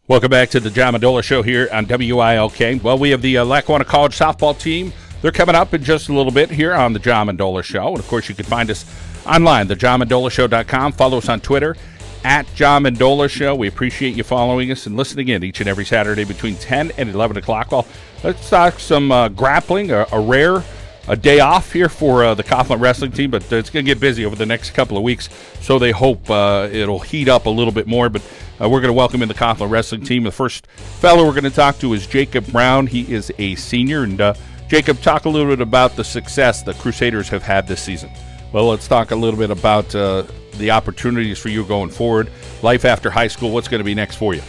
Welcome back to the John Mendola Show here on WILK. Well, we have the Lackawanna College softball team. They're coming up in just a little bit here on the John Mendola Show. And, of course, you can find us online, thejohnmendolashow.com. Follow us on Twitter, @John Mendola Show. We appreciate you following us and listening in each and every Saturday between 10 and 11 o'clock. Well, let's talk some grappling, a day off here for the Coughlin wrestling team, but it's going to get busy over the next couple of weeks, so they hope it'll heat up a little bit more. But we're going to welcome in the Coughlin wrestling team. The first fellow we're going to talk to is Jacob Brown. He is a senior. And Jacob, talk a little bit about the success the Crusaders have had this season. Well, let's talk a little bit about the opportunities for you going forward. Life after high school, what's going to be next for you?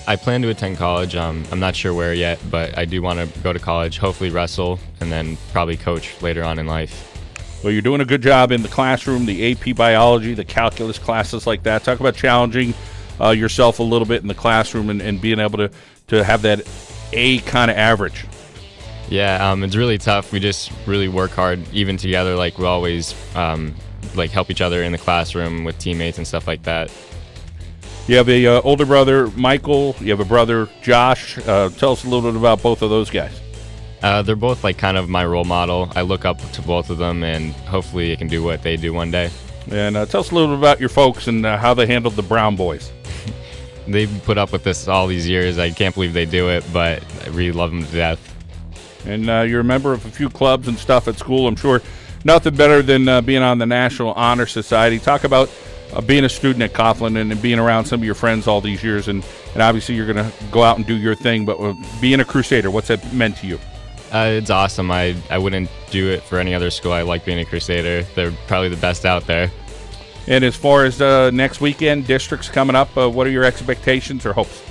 I plan to attend college. I'm not sure where yet, but I do want to go to college, hopefully wrestle, and then probably coach later on in life. Well, you're doing a good job in the classroom, the AP biology, the calculus classes like that. Talk about challenging yourself a little bit in the classroom and being able to have that A kind of average. Yeah, it's really tough. We just really work hard, even together. Like, we always help each other in the classroom with teammates and stuff like that. You have a older brother, Michael. You have a brother, Josh. Tell us a little bit about both of those guys. They're both kind of my role model. I look up to both of them, and hopefully I can do what they do one day. And tell us a little bit about your folks and how they handled the Brown boys. They've put up with this all these years. I can't believe they do it, but I really love them to death. And you're a member of a few clubs and stuff at school. I'm sure nothing better than being on the National Honor Society. Talk about being a student at Coughlin and being around some of your friends all these years. And obviously you're going to go out and do your thing. But being a Crusader, what's that meant to you? It's awesome. I wouldn't do it for any other school. I like being a Crusader. They're probably the best out there. And as far as next weekend, districts coming up, what are your expectations or hopes?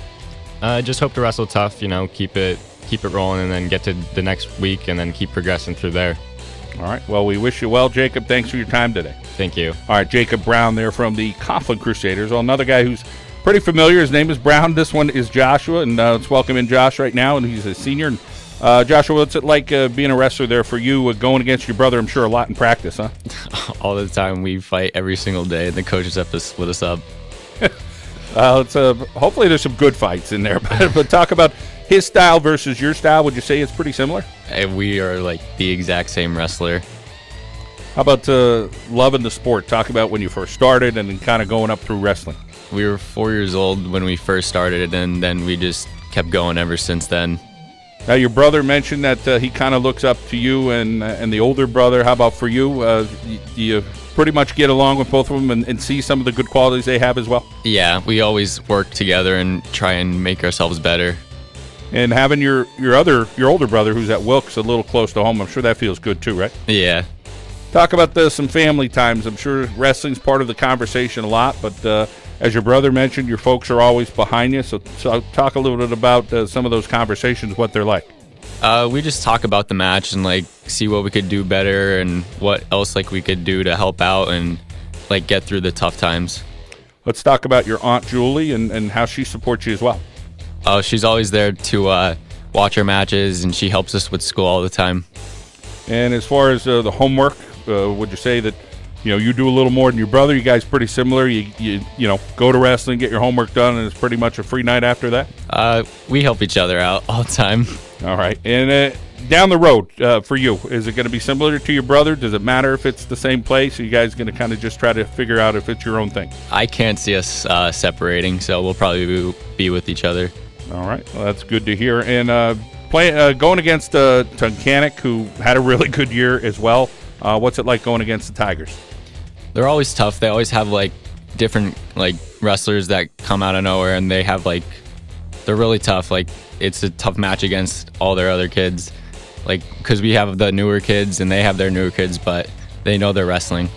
Just hope to wrestle tough, keep it rolling, and then get to the next week and then keep progressing through there. All right. Well, we wish you well, Jacob. Thanks for your time today. Thank you. All right, Jacob Brown there from the Coughlin Crusaders. Well, another guy who's pretty familiar. His name is Brown. This one is Joshua, and let's welcome in Josh right now, and he's a senior. And, Joshua, what's it like being a wrestler there for you, going against your brother, I'm sure, a lot in practice, huh? All the time. We fight every single day. The coaches have to split us up. Hopefully there's some good fights in there. But talk about his style versus your style. Would you say it's pretty similar? We are like the exact same wrestler. How about loving the sport? Talk about when you first started and then kind of going up through wrestling. We were 4 years old when we first started, and then we just kept going ever since then. Now, your brother mentioned that he kind of looks up to you and the older brother. How about for you? Do you pretty much get along with both of them and see some of the good qualities they have as well? Yeah, we always work together and try and make ourselves better. And having your older brother who's at WILK's a little close to home, I'm sure that feels good too, right? Yeah. Talk about some family times. I'm sure wrestling's part of the conversation a lot, but as your brother mentioned, your folks are always behind you. So talk a little bit about some of those conversations, what they're like. We just talk about the match and see what we could do better and what else we could do to help out and get through the tough times. Let's talk about your Aunt Julie and how she supports you as well. She's always there to watch our matches, and she helps us with school all the time. And as far as the homework, would you say that you do a little more than your brother? You guys pretty similar? You go to wrestling, get your homework done, and it's pretty much a free night after that? We help each other out all the time. All right. And down the road for you, is it going to be similar to your brother? Does it matter if it's the same place? Are you guys going to kind of just try to figure out if it's your own thing? I can't see us separating, so we'll probably be with each other. All right. Well, that's good to hear. And going against Tunkhannock, who had a really good year as well, what's it like going against the Tigers? They're always tough. They always have different wrestlers that come out of nowhere, and they have they're really tough. It's a tough match against all their other kids, because we have the newer kids and they have their newer kids, but they know they're wrestling.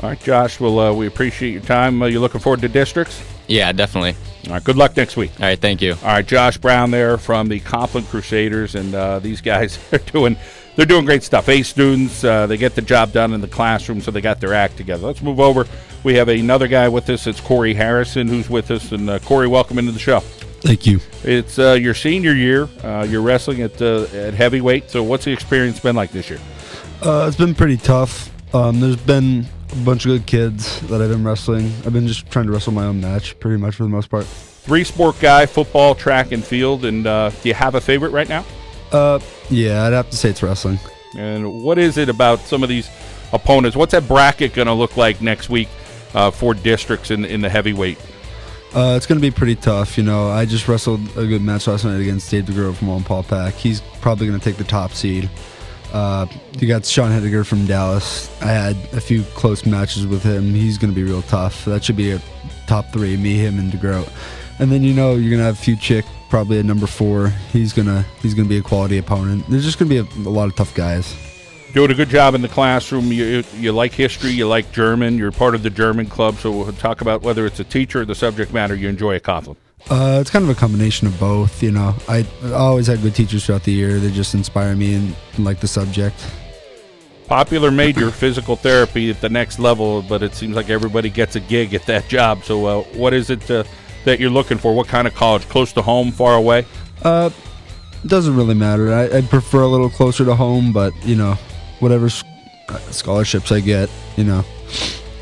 All right, Josh. Well, we appreciate your time. You looking forward to districts? Yeah, definitely. All right. Good luck next week. All right. Thank you. All right, Josh Brown there from the Coughlin Crusaders, and these guys are doing great stuff. A students, they get the job done in the classroom, so they got their act together. Let's move over. We have another guy with us. It's Corey Harrison who's with us, and Corey, welcome into the show. Thank you. It's your senior year. You're wrestling at heavyweight. So what's the experience been like this year? It's been pretty tough. There's been a bunch of good kids that I've been wrestling. I've been just trying to wrestle my own match pretty much for the most part. Three-sport guy, football, track, and field. And do you have a favorite right now? Yeah, I'd have to say it's wrestling. And what is it about some of these opponents? What's that bracket going to look like next week for districts in the heavyweight? It's going to be pretty tough. You know, I just wrestled a good match last night against Dave DeGroat from Wallen Paul Pack. He's probably going to take the top seed. You got Sean Hediger from Dallas. I had a few close matches with him. He's going to be real tough. That should be a top 3, me, him, and DeGroat. And then, you know, you're going to have a few Chick, probably at number 4. He's gonna be a quality opponent. There's just going to be a lot of tough guys. Doing a good job in the classroom. You like history, you like German, you're part of the German club, so we'll talk about whether it's a teacher or the subject matter you enjoy at Coughlin. It's kind of a combination of both. You know, I always had good teachers throughout the year. They just inspire me and like the subject. Popular major, physical therapy at the next level, but it seems like everybody gets a gig at that job. So what is it that you're looking for? What kind of college? Close to home, far away? It doesn't really matter. I'd prefer a little closer to home, but, you know, whatever scholarships I get, you know.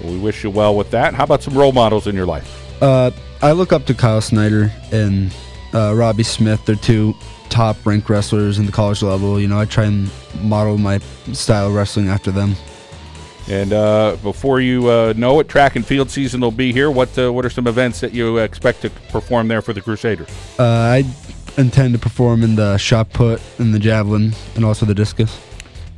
Well, we wish you well with that. How about some role models in your life? I look up to Kyle Snyder and Robbie Smith. They're 2 top-ranked wrestlers in the college level. You know, I try and model my style of wrestling after them. And before you know it, track and field season will be here. What are some events that you expect to perform there for the Crusaders? I intend to perform in the shot put and the javelin and also the discus.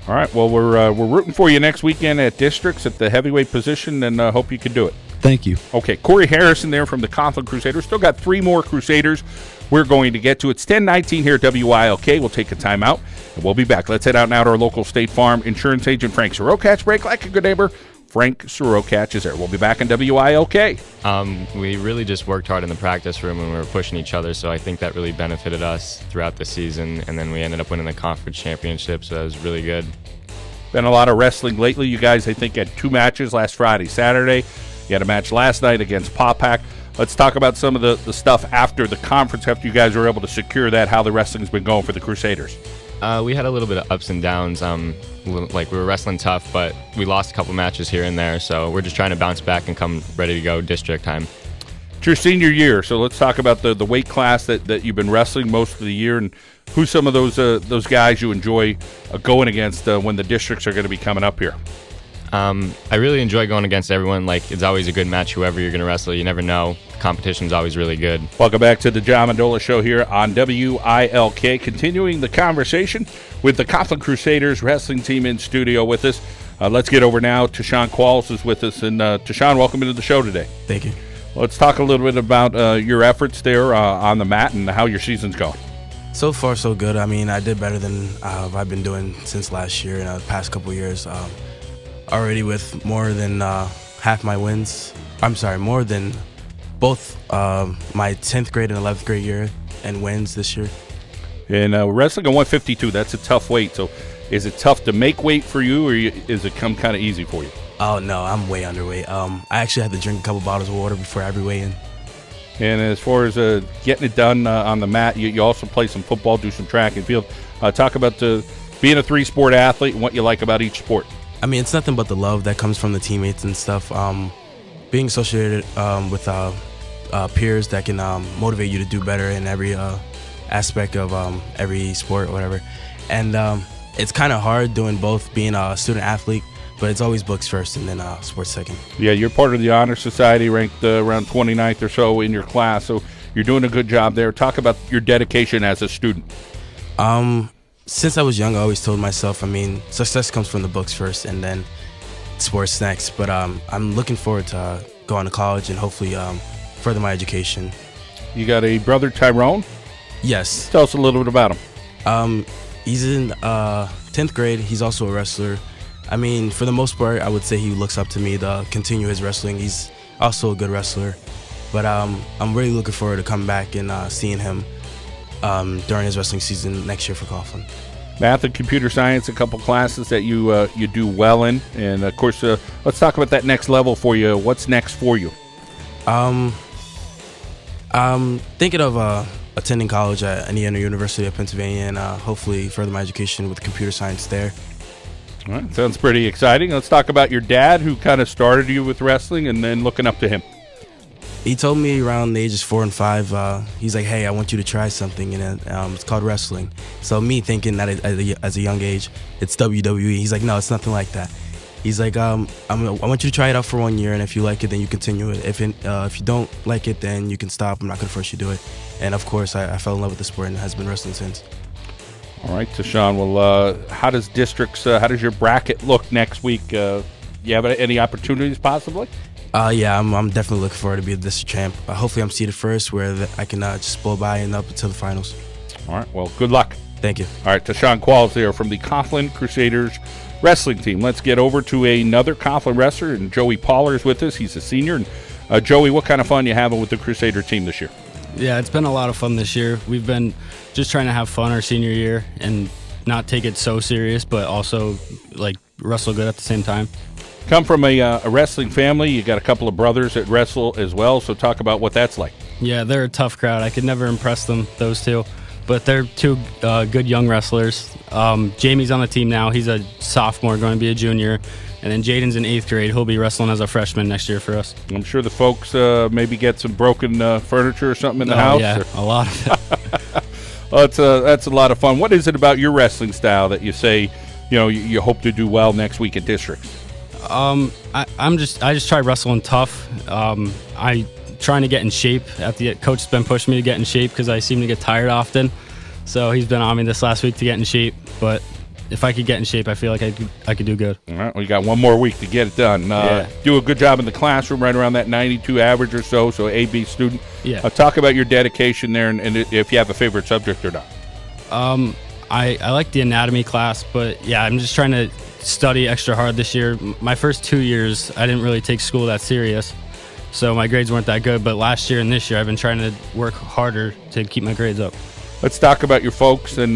All right. Well, we're rooting for you next weekend at districts at the heavyweight position, and hope you can do it. Thank you. Okay, Corey Harrison there from the Coughlin Crusaders. Still got 3 more Crusaders we're going to get to. It's 10:19 here at WILK. We'll take a timeout, and we'll be back. Let's head out now to our local State Farm insurance agent, Frank Sorokatch. Break like a good neighbor. Frank Sorokatch is there. We'll be back in WILK. We really just worked hard in the practice room and we were pushing each other, so I think that really benefited us throughout the season, and then we ended up winning the conference championship, so that was really good. Been a lot of wrestling lately. You guys, I think, had 2 matches last Friday, Saturday. You had a match last night against Papak. Let's talk about some of the stuff after the conference, after you guys were able to secure that, how the wrestling's been going for the Crusaders. We had a little bit of ups and downs. Like, we were wrestling tough, but we lost a couple matches here and there, so we're just trying to bounce back and come ready to go district time. It's your senior year, so let's talk about the weight class that you've been wrestling most of the year, and who's some of those guys you enjoy going against when the districts are going to be coming up here. I really enjoy going against everyone. Like, it's always a good match, whoever you're going to wrestle. You never know. The competition's always really good. Welcome back to the John Mendola Show here on WILK. Continuing the conversation with the Coughlin Crusaders wrestling team in studio with us. Let's get over now. Tashawn Qualls is with us. And Tashawn, welcome into the show today. Thank you. Let's talk a little bit about your efforts there on the mat and how your season's going. So far, so good. I mean, I did better than I've been doing since last year and the past couple years. Already with more than half my wins. I'm sorry, more than both my 10th grade and 11th grade year and wins this year. And wrestling at 152, that's a tough weight. So is it tough to make weight for you, or is it come kind of easy for you? Oh, no, I'm way underweight. I actually had to drink a couple bottles of water before every weigh-in. And as far as getting it done on the mat, you also play some football, do some track and field. Talk about being a 3-sport athlete and what you like about each sport. I mean, it's nothing but the love that comes from the teammates and stuff. Being associated with peers that can motivate you to do better in every aspect of every sport or whatever. And it's kind of hard doing both, being a student athlete, but it's always books first and then sports second. Yeah, you're part of the Honor Society, ranked around 29th or so in your class, so you're doing a good job there. Talk about your dedication as a student. Since I was young, I always told myself, I mean, success comes from the books first and then sports next. But I'm looking forward to going to college and hopefully further my education. You got a brother, Tyrone? Yes. Tell us a little bit about him. He's in 10th grade. He's also a wrestler. I mean, for the most part, I would say he looks up to me to continue his wrestling. He's also a good wrestler. But I'm really looking forward to coming back and seeing him during his wrestling season next year for Coughlin. Math and computer science, a couple classes that you do well in, and of course, let's talk about that next level for you. What's next for you? I'm thinking of attending college at Indiana University of Pennsylvania and hopefully further my education with computer science there. All right, sounds pretty exciting. Let's talk about your dad, who kind of started you with wrestling, and then looking up to him. He told me around the ages 4 and 5. He's like, "Hey, I want you to try something, and it's called wrestling." So me thinking that as a young age, it's WWE. He's like, "No, it's nothing like that." He's like, I want you to try it out for 1 year, and if you like it, then you continue it. If you don't like it, then you can stop. I'm not gonna force you to do it. And of course, I fell in love with the sport and has been wrestling since. All right, Tashawn. Well, how does districts? How does your bracket look next week? You have any opportunities possibly? Yeah, I'm definitely looking forward to be the district champ. Hopefully, I'm seeded first, where I can just blow by and up until the finals. All right. Well, good luck. Thank you. All right, Tashawn Qualls there from the Coughlin Crusaders wrestling team. Let's get over to another Coughlin wrestler, and Joey Poller is with us. He's a senior. And Joey, what kind of fun you having with the Crusader team this year? Yeah, it's been a lot of fun this year. We've been just trying to have fun our senior year and not take it so serious, but also like wrestle good at the same time. Come from a wrestling family. You got a couple of brothers that wrestle as well, so talk about what that's like. Yeah, they're a tough crowd. I could never impress them, those two. But they're two good young wrestlers. Jamie's on the team now. He's a sophomore, going to be a junior. And then Jaden's in 8th grade. He'll be wrestling as a freshman next year for us. I'm sure the folks maybe get some broken furniture or something in the house. Yeah, a lot of it. Well, that's a lot of fun. What is it about your wrestling style that you say, you hope to do well next week at districts? I just try wrestling tough. I trying to get in shape. Coach has been pushing me to get in shape because I seem to get tired often. So he's been on me this last week to get in shape. But if I could get in shape, I feel like I could do good. All right, we got one more week to get it done. Do a good job in the classroom, right around that 92 average or so. So A/B student. Yeah. Talk about your dedication there, and if you have a favorite subject or not. I like the anatomy class, but yeah, I'm just trying to study extra hard this year. My first 2 years, I didn't really take school that serious, so my grades weren't that good. But last year and this year, I've been trying to work harder to keep my grades up. Let's talk about your folks, and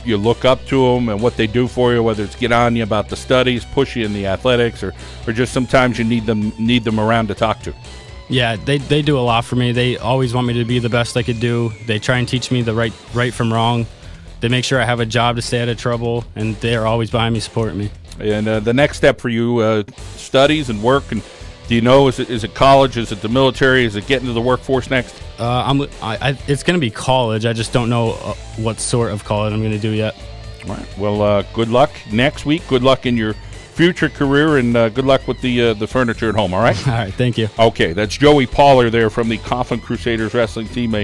you look up to them and what they do for you, whether it's get on you about the studies, push you in the athletics, or just sometimes you need them around to talk to. Yeah, they do a lot for me. They always want me to be the best I could do. They try and teach me the right from wrong. They make sure I have a job to stay out of trouble, and they are always behind me, supporting me. And the next step for you, studies and work, and do you know, is it college, is it the military, is it getting to the workforce next? It's going to be college. I just don't know what sort of college I'm going to do yet. All right. Well, good luck next week. Good luck in your future career, and good luck with the furniture at home, all right? All right, thank you. Okay, that's Joey Poller there from the Coughlin Crusaders wrestling team,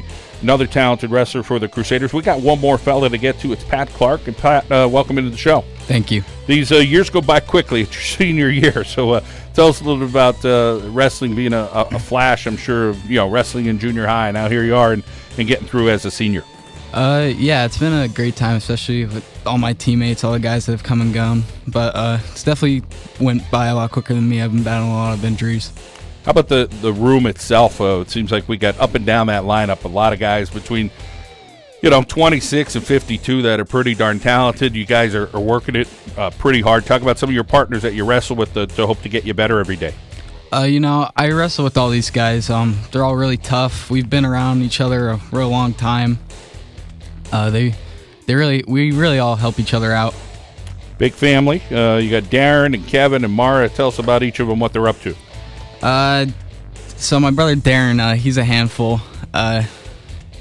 another talented wrestler for the Crusaders. We got one more fella to get to. It's Pat Clark. And Pat, welcome into the show. Thank you. These years go by quickly. It's your senior year, so tell us a little bit about wrestling being a flash, I'm sure, of wrestling in junior high. Now here you are and getting through as a senior. Yeah, it's been a great time, especially with all my teammates, all the guys that have come and gone. But it's definitely went by a lot quicker than me. I've been battling a lot of injuries. How about the room itself? It seems like we got up and down that lineup. A lot of guys between 26 and 52 that are pretty darn talented. You guys are working it pretty hard. Talk about some of your partners that you wrestle with to hope to get you better every day. I wrestle with all these guys. They're all really tough. We've been around each other a real long time. We really all help each other out. Big family. You got Darren and Kevin and Mara. Tell us about each of them, what they're up to. So my brother Darren, he's a handful.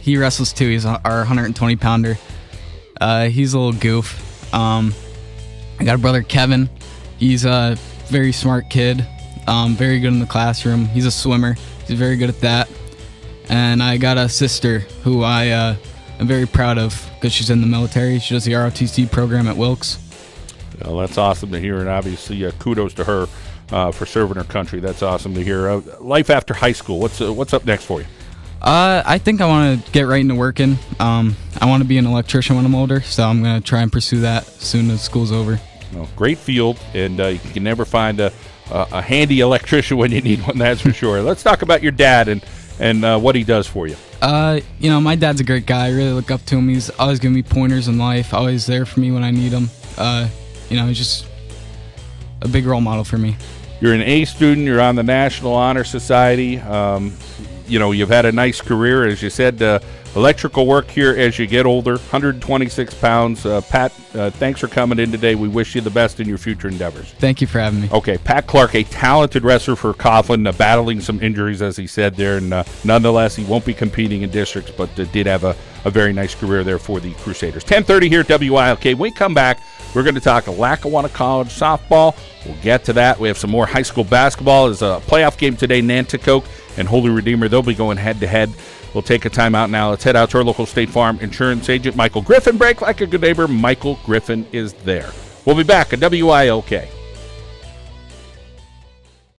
He wrestles too. He's our 120-pounder. He's a little goof. I got a brother Kevin. He's a very smart kid. Very good in the classroom. He's a swimmer. He's very good at that. And I got a sister who I'm very proud of because she's in the military. She does the ROTC program at WILKs. Well, that's awesome to hear, and obviously kudos to her for serving her country. That's awesome to hear. Life after high school, what's up next for you? I think I want to get right into working. I want to be an electrician when I'm older, so I'm going to try and pursue that as soon as school's over. Well, great field, and you can never find a handy electrician when you need one, that's for sure. Let's talk about your dad and what he does for you. My dad's a great guy. I really look up to him. He's always giving me pointers in life, always there for me when I need him. He's just a big role model for me. You're an A student. You're on the National Honor Society. You've had a nice career. As you said, electrical work here as you get older. 126 pounds. Pat, thanks for coming in today. We wish you the best in your future endeavors. Thank you for having me. Okay, Pat Clark, a talented wrestler for Coughlin, battling some injuries, as he said there, and nonetheless, he won't be competing in districts, but did have a very nice career there for the Crusaders. 10:30 here at WILK. When we come back, we're going to talk Lackawanna College softball. We'll get to that. We have some more high school basketball. There's a playoff game today. Nanticoke and Holy Redeemer, they'll be going head-to-head. We'll take a timeout now. Let's head out to our local State Farm insurance agent, Michael Griffin. Break like a good neighbor. Michael Griffin is there. We'll be back at WILK.